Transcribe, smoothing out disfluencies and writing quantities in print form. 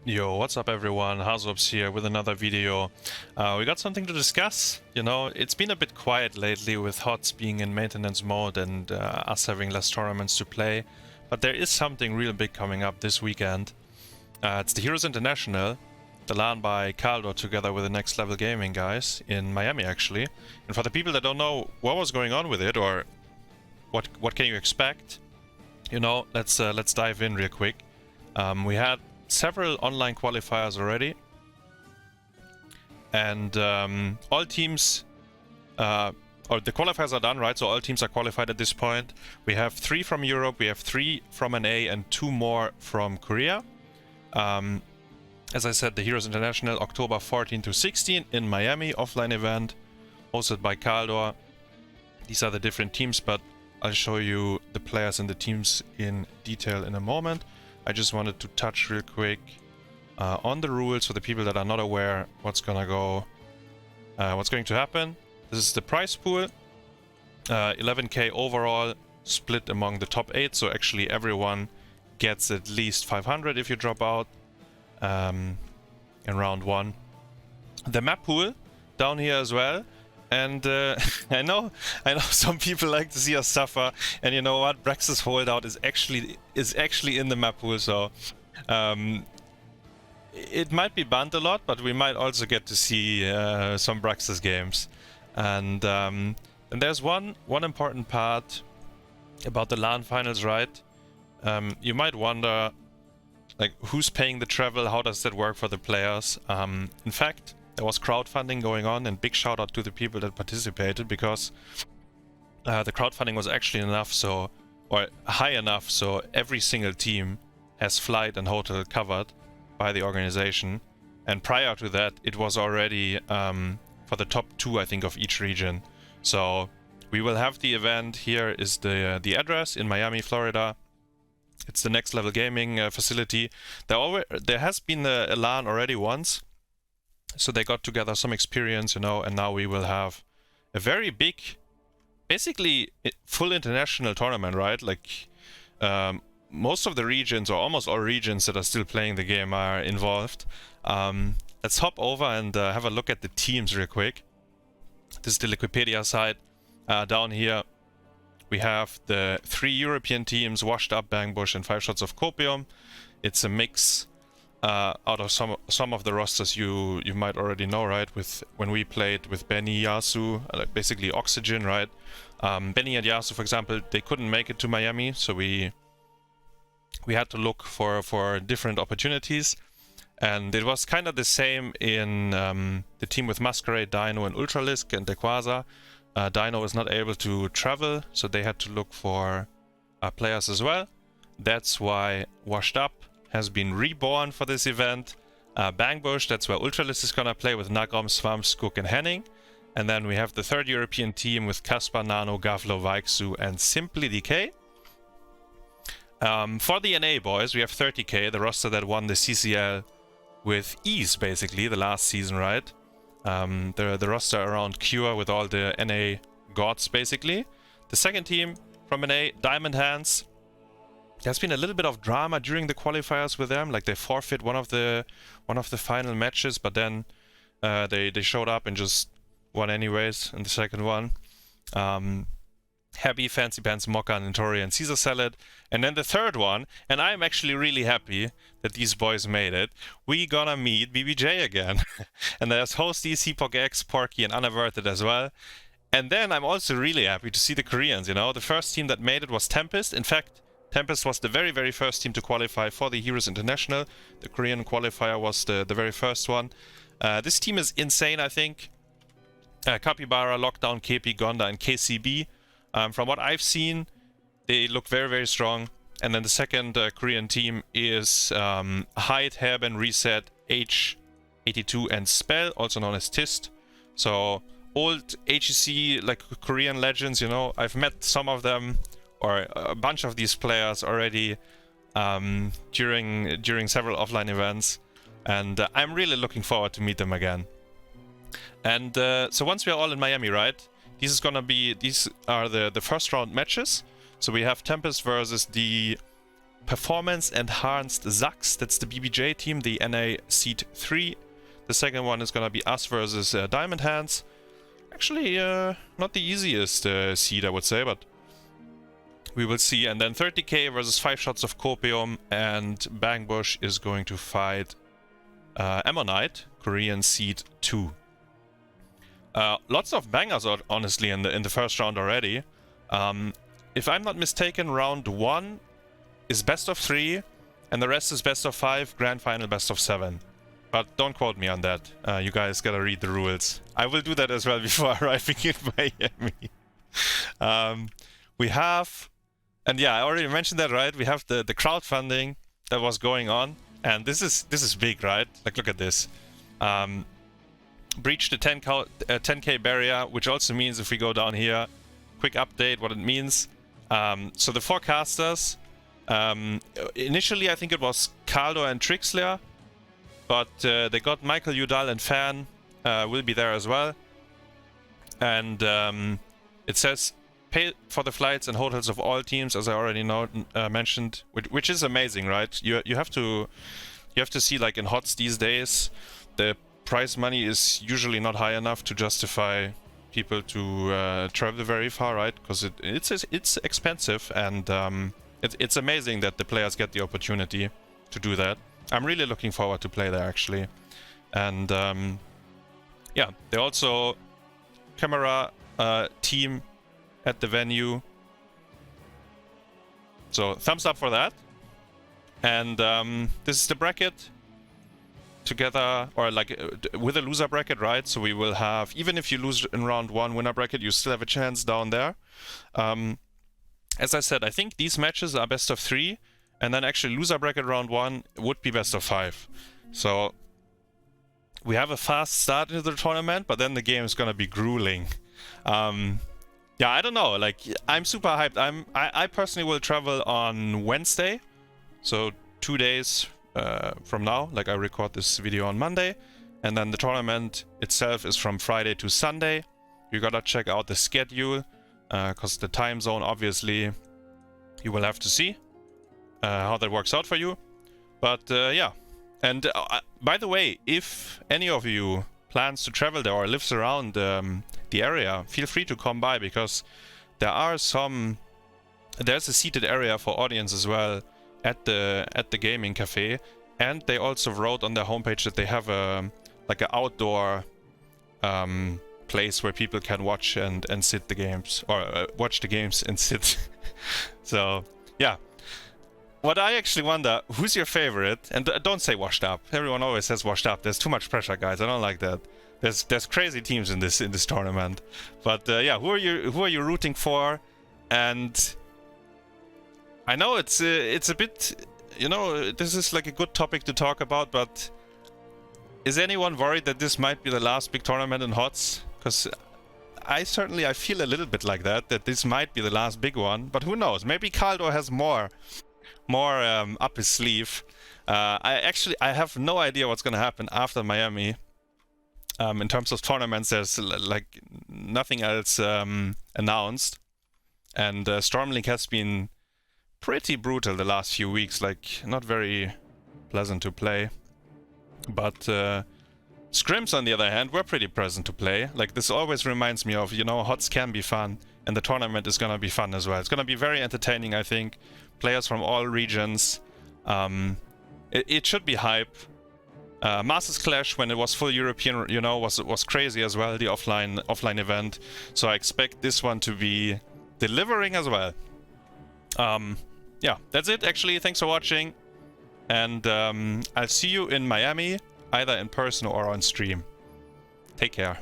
Yo, what's up everyone? Hasuobs here with another video. We got something to discuss. You know, it's been a bit quiet lately with HotS being in maintenance mode and us having less tournaments to play. But there is something real big coming up this weekend. It's the Heroes International, the LAN by Khaldor together with the Next Level Gaming guys in Miami actually. And for the people that don't know what was going on with it or what can you expect, you know, let's dive in real quick. We had several online qualifiers already, and all teams, or the qualifiers are done, right? So all teams are qualified at this point. We have 3 from Europe, we have 3 from NA, and 2 more from Korea. As I said, the Heroes International, October 14 to 16 in Miami, offline event, hosted by Khaldor. These are the different teams, but I'll show you the players and the teams in detail in a moment. I just wanted to touch real quick on the rules for the people that are not aware what's going to happen. This is the prize pool, 11k overall, split among the top 8. So actually everyone gets at least 500 if you drop out in round 1. The map pool down here as well. And I know some people like to see us suffer, and you know what? Brax's holdout is actually in the map pool, so it might be banned a lot, but we might also get to see some Brax's games. And there's one important part about the LAN finals, right? You might wonder, like, who's paying the travel? How does that work for the players? In fact, there was crowdfunding going on, and big shout out to the people that participated, because the crowdfunding was actually high enough, so every single team has flight and hotel covered by the organization. And prior to that, it was already for the top 2, I think, of each region. So we will have the event. Here is the address in Miami, Florida. It's the Next Level Gaming facility. There has been a LAN already once. So they got together some experience, you know, and now we will have a very big, basically full international tournament, right? Like most of the regions, or almost all regions that are still playing the game, are involved. Let's hop over and have a look at the teams real quick. This is the Wikipedia site. Down here we have the 3 European teams, Washed Up, Bang Bush, and 5 Shots of Copium. It's a mix out of some of the rosters you might already know, right? When we played with Benny, Yasu, basically Oxygen, right? Benny and Yasu, for example, they couldn't make it to Miami, so we had to look for different opportunities. And it was kind of the same in the team with Masquerade, Dino, and Ultralisk, and Dequaza. Dino was not able to travel, so they had to look for players as well. That's why Washed Up has been reborn for this event. Bang Bush, that's where Ultralisk is gonna play with Nagrom, Swamp, Skook, and Henning. And then we have the 3rd European team with Kaspar, Nano, Gavlo, Vaiksu, and Simply DK. For the NA boys, we have 30k, the roster that won the CCL with ease, basically, the last season, right? The roster around Cure with all the NA gods, basically. The second team from NA, Diamond Hands. There's been a little bit of drama during the qualifiers with them, like they forfeit one of the final matches, but then they showed up and just won anyways in the second one. Happy, Fancy Pants, Mokka, Nintori, and Caesar Salad. And then the third one, and I'm actually really happy that these boys made it. We gonna meet BBJ again. And there's Hosty, Cpok X, Porky, and Unaverted as well. And then I'm also really happy to see the Koreans, you know. The first team that made it was Tempest. In fact, Tempest was the very first team to qualify for the Heroes International. The Korean qualifier was the very first one. This team is insane, I think. Capybara, Lockdown, KP, Gonda, and KCB. From what I've seen, they look very strong. And then the second Korean team is Hyde, Hairband, Reset, H82, and Spell, also known as Tist. So old HEC, like Korean legends, you know. I've met some of them, or a bunch of these players already during several offline events, and I'm really looking forward to meet them again. And so once we are all in Miami, right? These are the first round matches. So we have Tempest versus the Performance Enhanced Zax. That's the BBJ team, the NA Seed 3. The second one is gonna be us versus Diamond Hands. Actually, not the easiest seed, I would say, but we will see. And then 30k versus 5 shots of Copium, and Bangbush is going to fight Ammonite, Korean Seed 2. Lots of bangers, honestly, in the first round already. If I'm not mistaken, round 1 is best of 3, and the rest is best of 5, grand final best of 7. But don't quote me on that. You guys gotta read the rules. I will do that as well before arriving in Miami. We have, and yeah, I already mentioned that, right? We have the crowdfunding that was going on, and this is big, right? Like, look at this. Breached the 10k barrier, which also means if we go down here, quick update what it means. So the forecasters, initially I think it was Khaldor and Trixler, but they got Michael Udall and Fan will be there as well. And it says pay for the flights and hotels of all teams, as I already mentioned, which is amazing, right? You have to see, like in HotS these days, the prize money is usually not high enough to justify people to travel very far, right? Because it's expensive, and it's amazing that the players get the opportunity to do that. I'm really looking forward to play there, actually. And yeah, they also camera team at the venue. So thumbs up for that. And this is the bracket together, or like with a loser bracket, right? So we will have, even if you lose in round 1 winner bracket, you still have a chance down there. As I said, I think these matches are best of 3, and then actually loser bracket round 1 would be best of 5. So we have a fast start into the tournament, but then the game is gonna be grueling. Yeah, I don't know, like, I'm super hyped. I personally will travel on Wednesday, so 2 days from now. Like, I record this video on Monday, and then the tournament itself is from Friday to Sunday. You gotta check out the schedule, because the time zone, obviously, you will have to see how that works out for you. But yeah, and by the way, if any of you plans to travel there or lives around the area, feel free to come by, because there's a seated area for audience as well at the gaming cafe, and they also wrote on their homepage that they have like an outdoor place where people can watch and sit the games, or watch the games and sit. So yeah, what I actually wonder, who's your favorite? And don't say washed up. Everyone always says washed up. There's too much pressure, guys. I don't like that. There's crazy teams in this tournament. But yeah, who are you rooting for? And I know it's a bit, you know, this is like a good topic to talk about, but is anyone worried that this might be the last big tournament in HotS? Because I feel a little bit like that this might be the last big one, but who knows? Maybe Khaldor has more up his sleeve. I have no idea what's gonna happen after Miami. In terms of tournaments, there's like nothing else announced, and Stormlink has been pretty brutal the last few weeks, like not very pleasant to play. But scrims, on the other hand, were pretty pleasant to play. Like, this always reminds me of, you know, HotS can be fun, and the tournament is gonna be fun as well. It's gonna be very entertaining, I think. Players from all regions. It should be hype. Masters Clash, when it was full European, you know, was crazy as well, the offline event. So I expect this one to be delivering as well. Yeah, that's it actually. Thanks for watching, and I'll see you in Miami, either in person or on stream. Take care.